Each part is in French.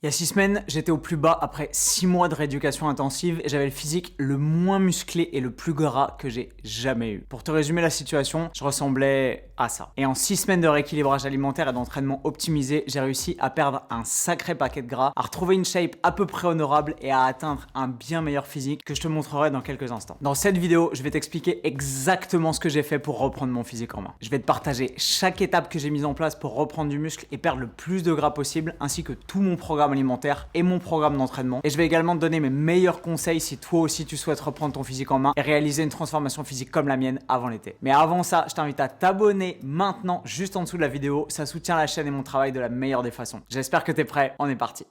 Il y a 6 semaines, j'étais au plus bas après 6 mois de rééducation intensive et j'avais le physique le moins musclé et le plus gras que j'ai jamais eu. Pour te résumer la situation, je ressemblais à ça. Et en 6 semaines de rééquilibrage alimentaire et d'entraînement optimisé, j'ai réussi à perdre un sacré paquet de gras, à retrouver une shape à peu près honorable et à atteindre un bien meilleur physique que je te montrerai dans quelques instants. Dans cette vidéo, je vais t'expliquer exactement ce que j'ai fait pour reprendre mon physique en main. Je vais te partager chaque étape que j'ai mise en place pour reprendre du muscle et perdre le plus de gras possible, ainsi que tout mon programme alimentaire et mon programme d'entraînement. Et je vais également te donner mes meilleurs conseils si toi aussi tu souhaites reprendre ton physique en main et réaliser une transformation physique comme la mienne avant l'été. Mais avant ça, je t'invite à t'abonner maintenant juste en dessous de la vidéo. Ça soutient la chaîne et mon travail de la meilleure des façons. J'espère que tu es prêt, on est parti.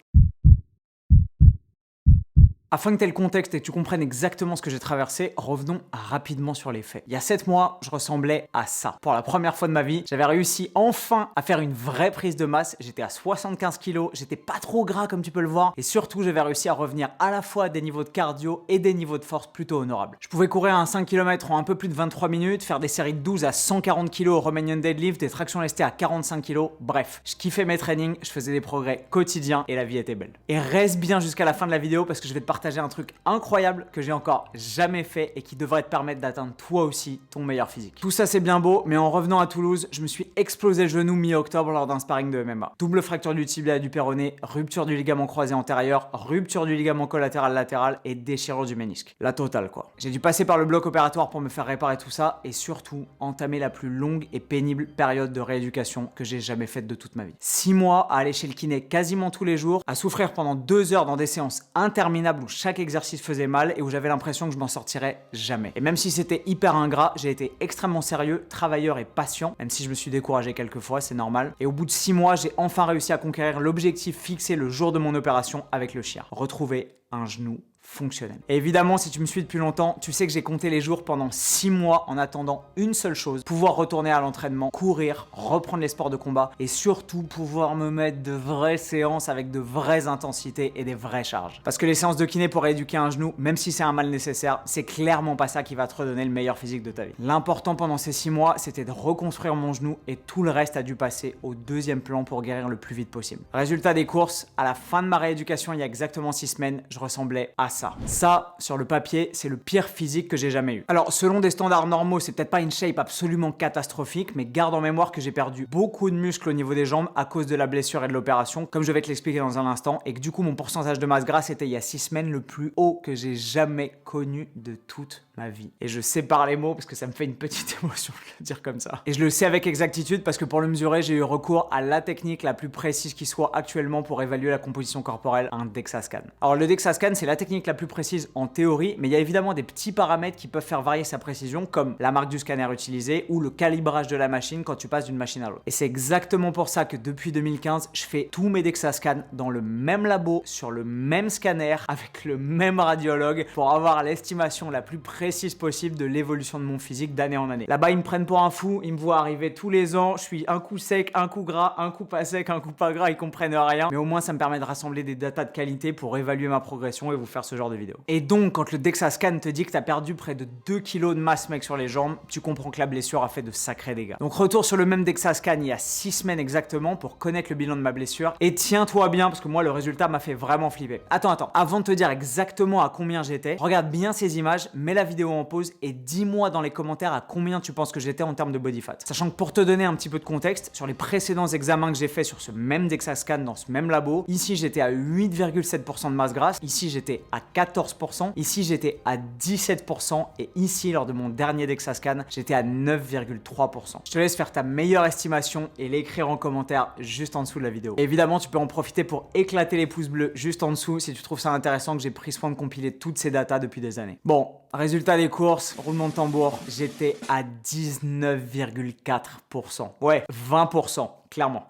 Afin que tu aies le contexte et que tu comprennes exactement ce que j'ai traversé, revenons rapidement sur les faits. Il y a 7 mois, je ressemblais à ça. Pour la première fois de ma vie, j'avais réussi enfin à faire une vraie prise de masse. J'étais à 75 kg, j'étais pas trop gras comme tu peux le voir. Et surtout, j'avais réussi à revenir à la fois à des niveaux de cardio et des niveaux de force plutôt honorables. Je pouvais courir un 5 km en un peu plus de 23 minutes, faire des séries de 12 à 140 kg au Romanian deadlift, des tractions lestées à 45 kg. Bref, je kiffais mes trainings, je faisais des progrès quotidiens et la vie était belle. Et reste bien jusqu'à la fin de la vidéo parce que je vais te partager un truc incroyable que j'ai encore jamais fait et qui devrait te permettre d'atteindre toi aussi ton meilleur physique. Tout ça c'est bien beau, mais en revenant à Toulouse, je me suis explosé le genou mi-octobre lors d'un sparring de MMA. Double fracture du tibia et du péroné, rupture du ligament croisé antérieur, rupture du ligament collatéral latéral et déchirure du ménisque. La totale quoi. J'ai dû passer par le bloc opératoire pour me faire réparer tout ça et surtout entamer la plus longue et pénible période de rééducation que j'ai jamais faite de toute ma vie. 6 mois à aller chez le kiné quasiment tous les jours, à souffrir pendant 2 heures dans des séances interminables où chaque exercice faisait mal et où j'avais l'impression que je m'en sortirais jamais. Et même si c'était hyper ingrat, j'ai été extrêmement sérieux, travailleur et patient, même si je me suis découragé quelques fois, c'est normal. Et au bout de 6 mois, j'ai enfin réussi à conquérir l'objectif fixé le jour de mon opération avec le chien. Retrouver un genou fonctionnel. Et évidemment, si tu me suis depuis longtemps, tu sais que j'ai compté les jours pendant 6 mois en attendant une seule chose, pouvoir retourner à l'entraînement, courir, reprendre les sports de combat et surtout pouvoir me mettre de vraies séances avec de vraies intensités et des vraies charges. Parce que les séances de kiné pour rééduquer un genou, même si c'est un mal nécessaire, c'est clairement pas ça qui va te redonner le meilleur physique de ta vie. L'important pendant ces 6 mois, c'était de reconstruire mon genou et tout le reste a dû passer au deuxième plan pour guérir le plus vite possible. Résultat des courses, à la fin de ma rééducation il y a exactement 6 semaines, je ressemblais à ça. Ça, sur le papier, c'est le pire physique que j'ai jamais eu. Alors, selon des standards normaux, c'est peut-être pas une shape absolument catastrophique, mais garde en mémoire que j'ai perdu beaucoup de muscles au niveau des jambes à cause de la blessure et de l'opération, comme je vais te l'expliquer dans un instant, et que du coup, mon pourcentage de masse grasse était il y a 6 semaines le plus haut que j'ai jamais connu de toute ma vie. Et je sépare les mots parce que ça me fait une petite émotion de le dire comme ça. Et je le sais avec exactitude parce que pour le mesurer, j'ai eu recours à la technique la plus précise qui soit actuellement pour évaluer la composition corporelle, un DEXA scan. Alors le DEXA scan, c'est la technique la plus précise en théorie, mais il y a évidemment des petits paramètres qui peuvent faire varier sa précision, comme la marque du scanner utilisé ou le calibrage de la machine quand tu passes d'une machine à l'autre. Et c'est exactement pour ça que depuis 2015, je fais tous mes DEXA scans dans le même labo, sur le même scanner, avec le même radiologue, pour avoir l'estimation la plus précise possible de l'évolution de mon physique d'année en année. Là-bas, ils me prennent pour un fou, ils me voient arriver tous les ans, je suis un coup sec, un coup gras, un coup pas sec, un coup pas gras, ils comprennent rien, mais au moins ça me permet de rassembler des datas de qualité pour évaluer ma progression et vous faire ce genre de vidéo. Et donc, quand le DEXA scan te dit que tu as perdu près de 2 kg de masse mec sur les jambes, tu comprends que la blessure a fait de sacrés dégâts. Donc retour sur le même DEXA scan il y a 6 semaines exactement pour connaître le bilan de ma blessure, et tiens-toi bien parce que moi le résultat m'a fait vraiment flipper. Attends, avant de te dire exactement à combien j'étais, regarde bien ces images, mets la vidéo en pause et dis-moi dans les commentaires à combien tu penses que j'étais en termes de body fat. Sachant que pour te donner un petit peu de contexte, sur les précédents examens que j'ai fait sur ce même DEXA scan dans ce même labo, ici j'étais à 8,7% de masse grasse, ici j'étais à 14%, ici j'étais à 17% et ici lors de mon dernier DEXA scan, j'étais à 9,3%. Je te laisse faire ta meilleure estimation et l'écrire en commentaire juste en dessous de la vidéo. Et évidemment, tu peux en profiter pour éclater les pouces bleus juste en dessous si tu trouves ça intéressant que j'ai pris soin de compiler toutes ces datas depuis des années. Bon, résultat des courses, roulement de tambour, j'étais à 19,4%. Ouais, 20%, clairement.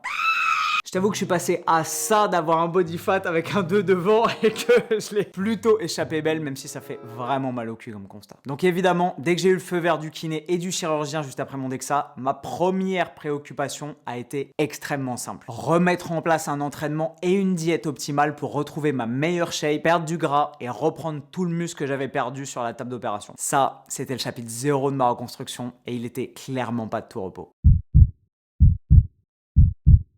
Je t'avoue que je suis passé à ça d'avoir un body fat avec un 2 devant et que je l'ai plutôt échappé belle, même si ça fait vraiment mal au cul comme constat. Donc évidemment, dès que j'ai eu le feu vert du kiné et du chirurgien juste après mon DEXA, ma première préoccupation a été extrêmement simple. Remettre en place un entraînement et une diète optimale pour retrouver ma meilleure shape, perdre du gras et reprendre tout le muscle que j'avais perdu sur la table d'opération. Ça, c'était le chapitre 0 de ma reconstruction et il était clairement pas de tout repos.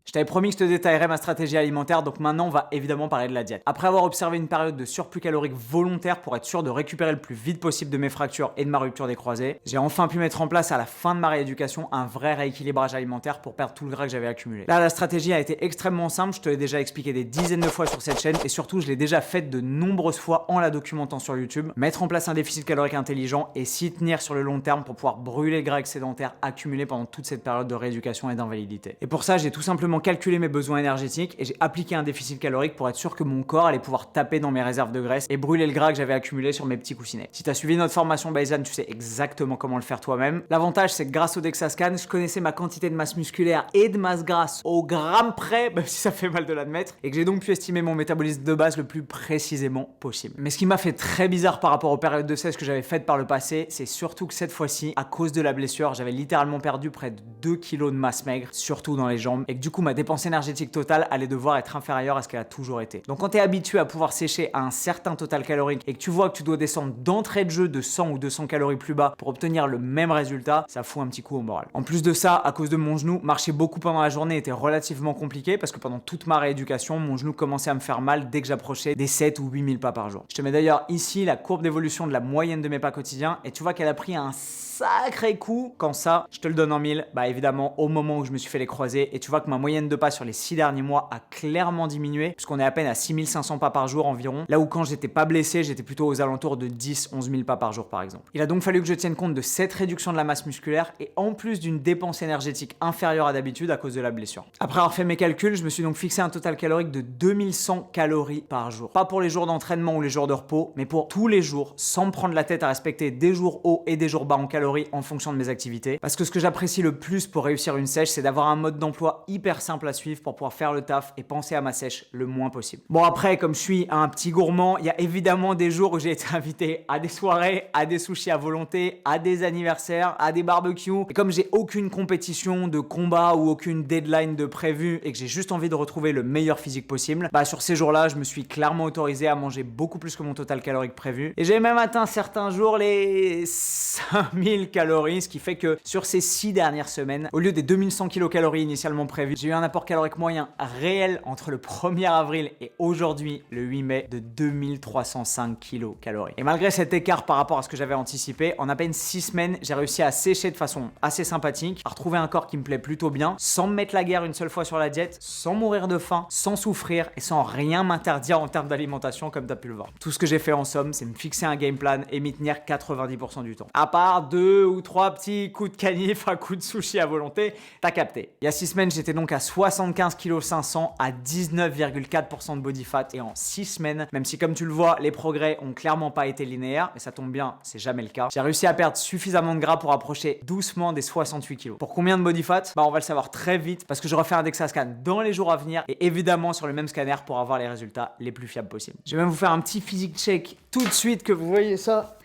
Je t'avais promis que je te détaillerais ma stratégie alimentaire, donc maintenant on va évidemment parler de la diète. Après avoir observé une période de surplus calorique volontaire pour être sûr de récupérer le plus vite possible de mes fractures et de ma rupture des croisés, j'ai enfin pu mettre en place à la fin de ma rééducation un vrai rééquilibrage alimentaire pour perdre tout le gras que j'avais accumulé. Là, la stratégie a été extrêmement simple, je te l'ai déjà expliqué des dizaines de fois sur cette chaîne et surtout je l'ai déjà faite de nombreuses fois en la documentant sur YouTube. Mettre en place un déficit calorique intelligent et s'y tenir sur le long terme pour pouvoir brûler le gras excédentaire accumulé pendant toute cette période de rééducation et d'invalidité. Et pour ça, j'ai tout simplement calculé mes besoins énergétiques et j'ai appliqué un déficit calorique pour être sûr que mon corps allait pouvoir taper dans mes réserves de graisse et brûler le gras que j'avais accumulé sur mes petits coussinets. Si tu as suivi notre formation Bayzan, tu sais exactement comment le faire toi-même. L'avantage, c'est que grâce au DEXA Scan, je connaissais ma quantité de masse musculaire et de masse grasse au gramme près, même si ça fait mal de l'admettre, et que j'ai donc pu estimer mon métabolisme de base le plus précisément possible. Mais ce qui m'a fait très bizarre par rapport aux périodes de sèche que j'avais faites par le passé, c'est surtout que cette fois-ci, à cause de la blessure, j'avais littéralement perdu près de 2 kilos de masse maigre, surtout dans les jambes, et que du coup ma dépense énergétique totale allait devoir être inférieure à ce qu'elle a toujours été. Donc quand tu es habitué à pouvoir sécher à un certain total calorique et que tu vois que tu dois descendre d'entrée de jeu de 100 ou 200 calories plus bas pour obtenir le même résultat, ça fout un petit coup au moral. En plus de ça, à cause de mon genou, marcher beaucoup pendant la journée était relativement compliqué parce que pendant toute ma rééducation, mon genou commençait à me faire mal dès que j'approchais des 7 ou 8000 pas par jour. Je te mets d'ailleurs ici la courbe d'évolution de la moyenne de mes pas quotidiens et tu vois qu'elle a pris un sacré coup. Quand ça, je te le donne en mille, bah évidemment au moment où je me suis fait les croisés, et tu vois que ma moyenne de pas sur les 6 derniers mois a clairement diminué puisqu'on est à peine à 6500 pas par jour environ, là où quand j'étais pas blessé, j'étais plutôt aux alentours de 10-11 000 pas par jour par exemple. Il a donc fallu que je tienne compte de cette réduction de la masse musculaire et en plus d'une dépense énergétique inférieure à d'habitude à cause de la blessure. Après avoir fait mes calculs, je me suis donc fixé un total calorique de 2100 calories par jour. Pas pour les jours d'entraînement ou les jours de repos, mais pour tous les jours, sans me prendre la tête à respecter des jours hauts et des jours bas en calories en fonction de mes activités. Parce que ce que j'apprécie le plus pour réussir une sèche, c'est d'avoir un mode d'emploi hyper simple à suivre pour pouvoir faire le taf et penser à ma sèche le moins possible. Bon après, comme je suis un petit gourmand, il y a évidemment des jours où j'ai été invité à des soirées, à des sushis à volonté, à des anniversaires, à des barbecues. Et comme j'ai aucune compétition de combat ou aucune deadline de prévu et que j'ai juste envie de retrouver le meilleur physique possible, bah sur ces jours-là, je me suis clairement autorisé à manger beaucoup plus que mon total calorique prévu. Et j'ai même atteint certains jours les 5000 calories, ce qui fait que sur ces 6 dernières semaines, au lieu des 2100 kilocalories initialement prévues, j'ai eu un apport calorique moyen réel entre le 1er avril et aujourd'hui, le 8 mai, de 2305 kilocalories. Et malgré cet écart par rapport à ce que j'avais anticipé, en à peine 6 semaines, j'ai réussi à sécher de façon assez sympathique, à retrouver un corps qui me plaît plutôt bien, sans me mettre la guerre une seule fois sur la diète, sans mourir de faim, sans souffrir et sans rien m'interdire en termes d'alimentation comme tu as pu le voir. Tout ce que j'ai fait en somme, c'est me fixer un game plan et m'y tenir 90% du temps. À part 2 ou 3 petits coups de canif à coups de sushi à volonté, t'as capté. Il y a 6 semaines, j'étais donc à 75 kg 500 à 19,4% de body fat et en 6 semaines, même si comme tu le vois, les progrès ont clairement pas été linéaires, mais ça tombe bien, c'est jamais le cas. J'ai réussi à perdre suffisamment de gras pour approcher doucement des 68 kg. Pour combien de body fat? Bah on va le savoir très vite parce que je refais un DEXA Scan dans les jours à venir et évidemment sur le même scanner pour avoir les résultats les plus fiables possibles. Je vais même vous faire un petit physique check tout de suite que vous voyez ça.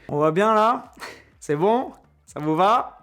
On voit bien là? C'est bon? Ça vous va?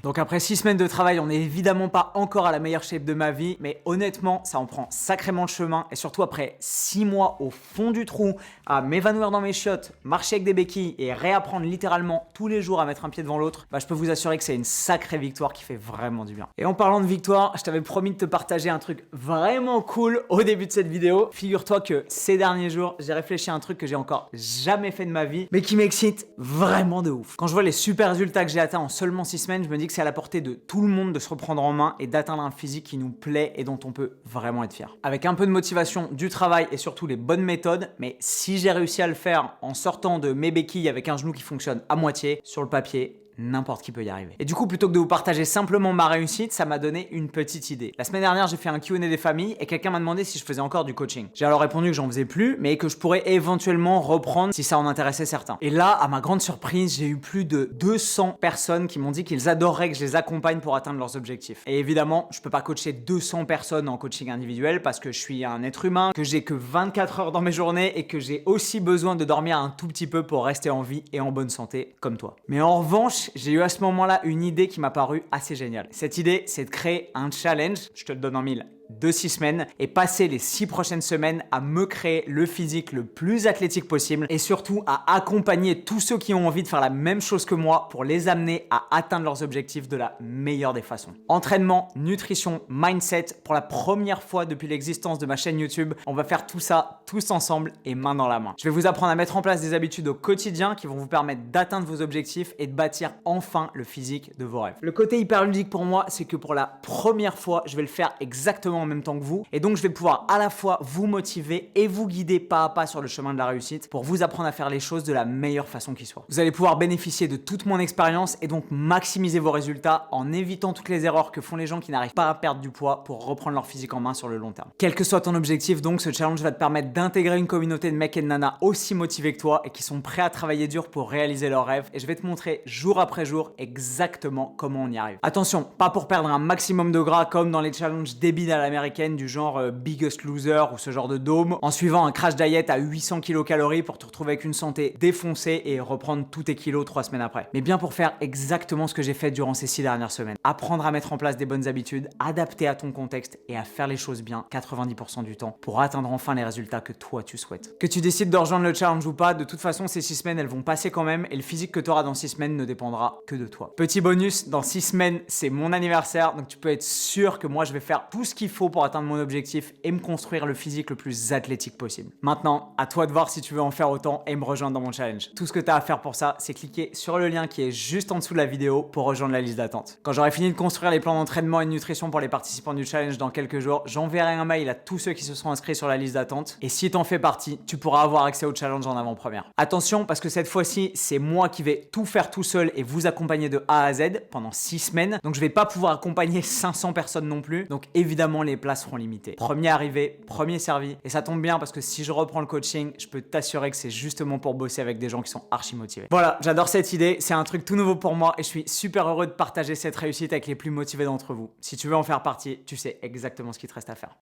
Donc après 6 semaines de travail, on n'est évidemment pas encore à la meilleure shape de ma vie, mais honnêtement, ça en prend sacrément le chemin et surtout après 6 mois au fond du trou à m'évanouir dans mes chiottes, marcher avec des béquilles et réapprendre littéralement tous les jours à mettre un pied devant l'autre, bah je peux vous assurer que c'est une sacrée victoire qui fait vraiment du bien. Et en parlant de victoire, je t'avais promis de te partager un truc vraiment cool au début de cette vidéo. Figure-toi que ces derniers jours, j'ai réfléchi à un truc que j'ai encore jamais fait de ma vie, mais qui m'excite vraiment de ouf. Quand je vois les super résultats que j'ai atteints en seulement 6 semaines, je me dis que c'est à la portée de tout le monde de se reprendre en main et d'atteindre un physique qui nous plaît et dont on peut vraiment être fier. Avec un peu de motivation, du travail et surtout les bonnes méthodes, mais si j'ai réussi à le faire en sortant de mes béquilles avec un genou qui fonctionne à moitié, sur le papier, n'importe qui peut y arriver. Et du coup, plutôt que de vous partager simplement ma réussite, ça m'a donné une petite idée. La semaine dernière, j'ai fait un Q&A des familles et quelqu'un m'a demandé si je faisais encore du coaching. J'ai alors répondu que j'en faisais plus, mais que je pourrais éventuellement reprendre si ça en intéressait certains. Et là, à ma grande surprise, j'ai eu plus de 200 personnes qui m'ont dit qu'ils adoreraient que je les accompagne pour atteindre leurs objectifs. Et évidemment, je peux pas coacher 200 personnes en coaching individuel parce que je suis un être humain, que j'ai que 24 heures dans mes journées et que j'ai aussi besoin de dormir un tout petit peu pour rester en vie et en bonne santé comme toi. Mais en revanche, j'ai eu à ce moment-là une idée qui m'a paru assez géniale. Cette idée, c'est de créer un challenge, je te le donne en mille, de 6 semaines et passer les 6 prochaines semaines à me créer le physique le plus athlétique possible et surtout à accompagner tous ceux qui ont envie de faire la même chose que moi pour les amener à atteindre leurs objectifs de la meilleure des façons. Entraînement, nutrition, mindset, pour la première fois depuis l'existence de ma chaîne YouTube, on va faire tout ça tous ensemble et main dans la main. Je vais vous apprendre à mettre en place des habitudes au quotidien qui vont vous permettre d'atteindre vos objectifs et de bâtir enfin le physique de vos rêves. Le côté hyper ludique pour moi, c'est que pour la première fois, je vais le faire exactement en même temps que vous et donc je vais pouvoir à la fois vous motiver et vous guider pas à pas sur le chemin de la réussite pour vous apprendre à faire les choses de la meilleure façon qui soit. Vous allez pouvoir bénéficier de toute mon expérience et donc maximiser vos résultats en évitant toutes les erreurs que font les gens qui n'arrivent pas à perdre du poids pour reprendre leur physique en main sur le long terme. Quel que soit ton objectif, donc ce challenge va te permettre d'intégrer une communauté de mecs et de nanas aussi motivés que toi et qui sont prêts à travailler dur pour réaliser leurs rêves et je vais te montrer jour après jour exactement comment on y arrive. Attention, pas pour perdre un maximum de gras comme dans les challenges débiles à l'américaine du genre Biggest Loser ou ce genre de dôme en suivant un crash diet à 800 kcal pour te retrouver avec une santé défoncée et reprendre tous tes kilos 3 semaines après. Mais bien pour faire exactement ce que j'ai fait durant ces 6 dernières semaines. Apprendre à mettre en place des bonnes habitudes, adapter à ton contexte et à faire les choses bien 90% du temps pour atteindre enfin les résultats que toi tu souhaites. Que tu décides de rejoindre le challenge ou pas, de toute façon ces 6 semaines elles vont passer quand même et le physique que tu auras dans 6 semaines ne dépendra que de toi. Petit bonus, dans 6 semaines c'est mon anniversaire donc tu peux être sûr que moi je vais faire tout ce qu'il faut pour atteindre mon objectif et me construire le physique le plus athlétique possible. Maintenant, à toi de voir si tu veux en faire autant et me rejoindre dans mon challenge. Tout ce que tu as à faire pour ça, c'est cliquer sur le lien qui est juste en dessous de la vidéo pour rejoindre la liste d'attente. Quand j'aurai fini de construire les plans d'entraînement et de nutrition pour les participants du challenge dans quelques jours, j'enverrai un mail à tous ceux qui se sont inscrits sur la liste d'attente et si t'en fais partie, tu pourras avoir accès au challenge en avant-première. Attention parce que cette fois-ci, c'est moi qui vais tout faire tout seul et vous accompagner de A à Z pendant 6 semaines. Donc je vais pas pouvoir accompagner 500 personnes non plus. Donc évidemment, les places seront limitées. Premier arrivé, premier servi. Et ça tombe bien parce que si je reprends le coaching, je peux t'assurer que c'est justement pour bosser avec des gens qui sont archi motivés. Voilà, j'adore cette idée. C'est un truc tout nouveau pour moi et je suis super heureux de partager cette réussite avec les plus motivés d'entre vous. Si tu veux en faire partie, tu sais exactement ce qu'il te reste à faire.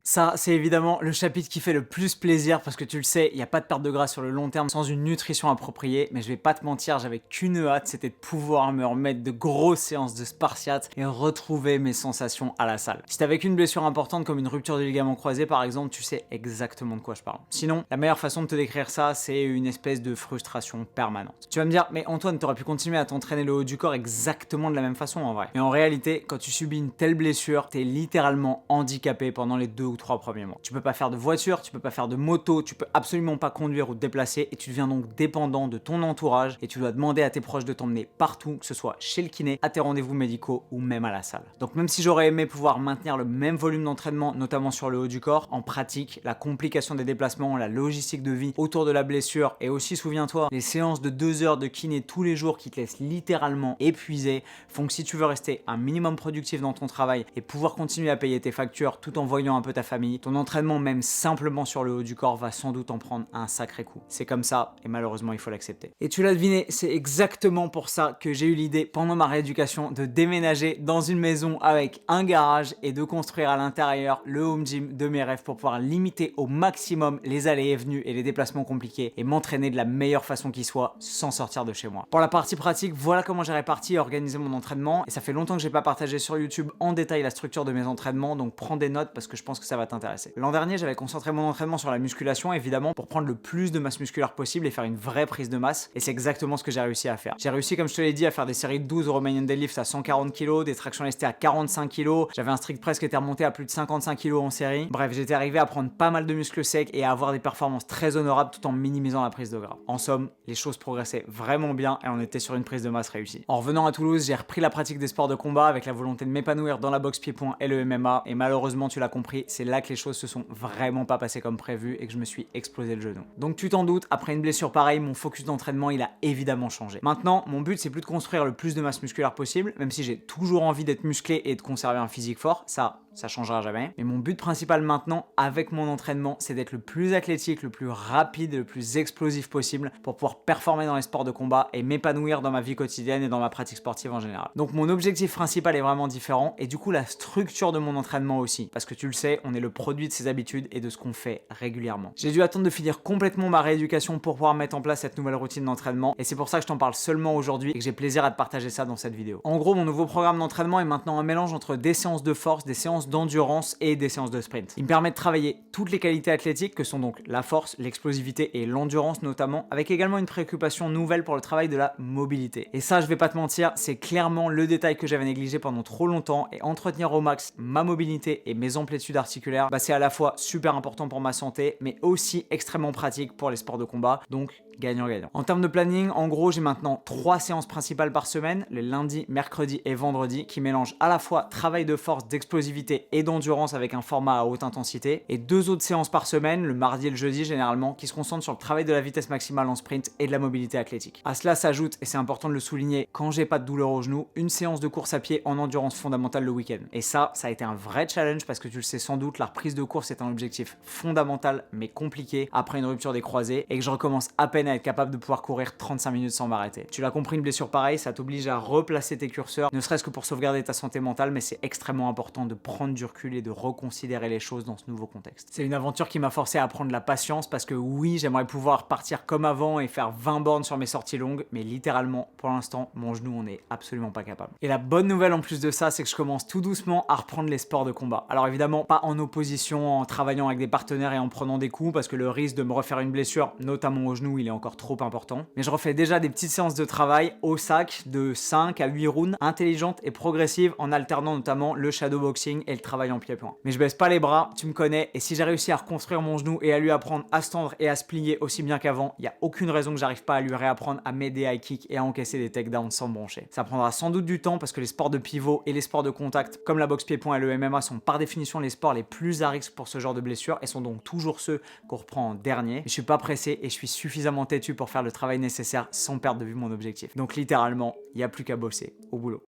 Ça, c'est évidemment le chapitre qui fait le plus plaisir parce que tu le sais, il n'y a pas de perte de gras sur le long terme sans une nutrition appropriée. Mais je vais pas te mentir, j'avais qu'une hâte, c'était de pouvoir me remettre de grosses séances de spartiate et retrouver mes sensations à la salle. Si t'as vécu une blessure importante comme une rupture du ligament croisé par exemple, tu sais exactement de quoi je parle. Sinon, la meilleure façon de te décrire ça, c'est une espèce de frustration permanente. Tu vas me dire, mais Antoine, t'aurais pu continuer à t'entraîner le haut du corps exactement de la même façon en vrai. Mais en réalité, quand tu subis une telle blessure, t'es littéralement handicapé pendant les 2 ou 3 premiers mois. Tu peux pas faire de voiture, tu peux pas faire de moto, tu peux absolument pas conduire ou te déplacer et tu deviens donc dépendant de ton entourage et tu dois demander à tes proches de t'emmener partout, que ce soit chez le kiné, à tes rendez-vous médicaux ou même à la salle. Donc même si j'aurais aimé pouvoir maintenir le même volume d'entraînement, notamment sur le haut du corps, en pratique, la complication des déplacements, la logistique de vie autour de la blessure et aussi, souviens-toi, les séances de 2 heures de kiné tous les jours qui te laissent littéralement épuisé font que si tu veux rester un minimum productif dans ton travail et pouvoir continuer à payer tes factures tout en voyant un peu ta famille, ton entraînement même simplement sur le haut du corps va sans doute en prendre un sacré coup. C'est comme ça et malheureusement il faut l'accepter. Et tu l'as deviné, c'est exactement pour ça que j'ai eu l'idée pendant ma rééducation de déménager dans une maison avec un garage et de construire à l'intérieur le home gym de mes rêves pour pouvoir limiter au maximum les allées et venues et les déplacements compliqués et m'entraîner de la meilleure façon qui soit sans sortir de chez moi. Pour la partie pratique, voilà comment j'ai réparti et organisé mon entraînement et ça fait longtemps que j'ai pas partagé sur YouTube en détail la structure de mes entraînements donc prends des notes parce que je pense que ça va t'intéresser. L'an dernier, j'avais concentré mon entraînement sur la musculation, évidemment, pour prendre le plus de masse musculaire possible et faire une vraie prise de masse. Et c'est exactement ce que j'ai réussi à faire. J'ai réussi, comme je te l'ai dit, à faire des séries de 12 au Romanian Deadlift à 140 kg, des tractions lestées à 45 kg. J'avais un strict press qui était remonté à plus de 55 kg en série. Bref, j'étais arrivé à prendre pas mal de muscles secs et à avoir des performances très honorables tout en minimisant la prise de gras. En somme, les choses progressaient vraiment bien et on était sur une prise de masse réussie. En revenant à Toulouse, j'ai repris la pratique des sports de combat avec la volonté de m'épanouir dans la boxe pied-point et le MMA. Et malheureusement, tu l'as compris, c'est là que les choses se sont vraiment pas passé comme prévu et que je me suis explosé le genou. Donc tu t'en doutes, après une blessure pareille, mon focus d'entraînement il a évidemment changé. Maintenant, mon but c'est plus de construire le plus de masse musculaire possible, même si j'ai toujours envie d'être musclé et de conserver un physique fort, ça ça changera jamais. Mais mon but principal maintenant avec mon entraînement, c'est d'être le plus athlétique, le plus rapide, le plus explosif possible pour pouvoir performer dans les sports de combat et m'épanouir dans ma vie quotidienne et dans ma pratique sportive en général. Donc mon objectif principal est vraiment différent et du coup la structure de mon entraînement aussi. Parce que tu le sais, on est le produit de ses habitudes et de ce qu'on fait régulièrement. J'ai dû attendre de finir complètement ma rééducation pour pouvoir mettre en place cette nouvelle routine d'entraînement et c'est pour ça que je t'en parle seulement aujourd'hui et que j'ai plaisir à te partager ça dans cette vidéo. En gros, mon nouveau programme d'entraînement est maintenant un mélange entre des séances de force, des séances d'endurance et des séances de sprint. Il me permet de travailler toutes les qualités athlétiques que sont donc la force, l'explosivité et l'endurance notamment, avec également une préoccupation nouvelle pour le travail de la mobilité. Et ça, je vais pas te mentir, c'est clairement le détail que j'avais négligé pendant trop longtemps et entretenir au max ma mobilité et mes amplitudes articulaires, c'est à la fois super important pour ma santé, mais aussi extrêmement pratique pour les sports de combat, donc gagnant-gagnant. En termes de planning, en gros, j'ai maintenant 3 séances principales par semaine, le lundi, mercredi et vendredi, qui mélangent à la fois travail de force, d'explosivité et d'endurance avec un format à haute intensité, et 2 autres séances par semaine, le mardi et le jeudi généralement, qui se concentrent sur le travail de la vitesse maximale en sprint et de la mobilité athlétique. À cela s'ajoute, et c'est important de le souligner, quand j'ai pas de douleur au genou, une séance de course à pied en endurance fondamentale le week-end. Et ça a été un vrai challenge parce que tu le sais sans doute, la reprise de course est un objectif fondamental mais compliqué après une rupture des croisés et que je recommence à peine à être capable de pouvoir courir 35 minutes sans m'arrêter. Tu l'as compris, une blessure pareille, ça t'oblige à replacer tes curseurs, ne serait-ce que pour sauvegarder ta santé mentale, mais c'est extrêmement important de prendre du recul et de reconsidérer les choses dans ce nouveau contexte. C'est une aventure qui m'a forcé à prendre la patience parce que oui, j'aimerais pouvoir partir comme avant et faire 20 bornes sur mes sorties longues, mais littéralement, pour l'instant, mon genou en est absolument pas capable. Et la bonne nouvelle en plus de ça, c'est que je commence tout doucement à reprendre les sports de combat. Alors évidemment, pas en opposition, en travaillant avec des partenaires et en prenant des coups, parce que le risque de me refaire une blessure, notamment au genou, il est encore trop important. Mais je refais déjà des petites séances de travail au sac de 5 à 8 rounds, intelligentes et progressives, en alternant notamment le shadowboxing et le travail en pied-point. Mais je baisse pas les bras, tu me connais, et si j'ai réussi à reconstruire mon genou et à lui apprendre à se tendre et à se plier aussi bien qu'avant, il n'y a aucune raison que j'arrive pas à lui réapprendre à m'aider à kick et à encaisser des takedowns sans broncher. Ça prendra sans doute du temps parce que les sports de pivot et les sports de contact, comme la boxe pied-point et le MMA, sont par définition les sports les plus à risque pour ce genre de blessures et sont donc toujours ceux qu'on reprend en dernier. Mais je suis pas pressé et je suis suffisamment têtu pour faire le travail nécessaire sans perdre de vue mon objectif. Donc littéralement, il n'y a plus qu'à bosser, au boulot.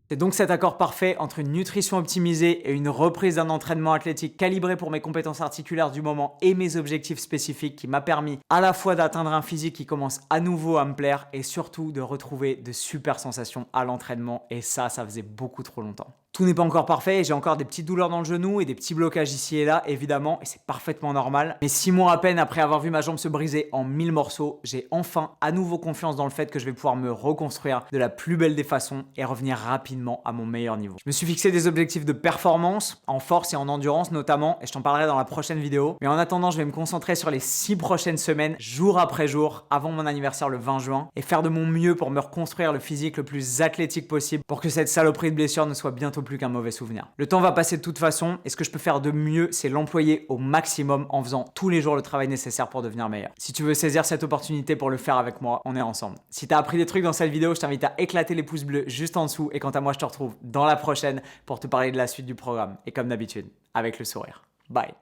C'est donc cet accord parfait entre une nutrition optimisée et une reprise d'un entraînement athlétique calibré pour mes compétences articulaires du moment et mes objectifs spécifiques qui m'a permis à la fois d'atteindre un physique qui commence à nouveau à me plaire et surtout de retrouver de super sensations à l'entraînement et ça faisait beaucoup trop longtemps. Tout n'est pas encore parfait et j'ai encore des petites douleurs dans le genou et des petits blocages ici et là, évidemment, et c'est parfaitement normal. Mais 6 mois à peine après avoir vu ma jambe se briser en 1000 morceaux, j'ai enfin à nouveau confiance dans le fait que je vais pouvoir me reconstruire de la plus belle des façons et revenir rapidement à mon meilleur niveau. Je me suis fixé des objectifs de performance, en force et en endurance notamment, et je t'en parlerai dans la prochaine vidéo. Mais en attendant, je vais me concentrer sur les 6 prochaines semaines, jour après jour, avant mon anniversaire le 20 juin, et faire de mon mieux pour me reconstruire le physique le plus athlétique possible pour que cette saloperie de blessure ne soit bientôt plus qu'un mauvais souvenir. Le temps va passer de toute façon et ce que je peux faire de mieux, c'est l'employer au maximum en faisant tous les jours le travail nécessaire pour devenir meilleur. Si tu veux saisir cette opportunité pour le faire avec moi, on est ensemble. Si tu as appris des trucs dans cette vidéo, je t'invite à éclater les pouces bleus juste en dessous et quant à moi, je te retrouve dans la prochaine pour te parler de la suite du programme et comme d'habitude, avec le sourire. Bye.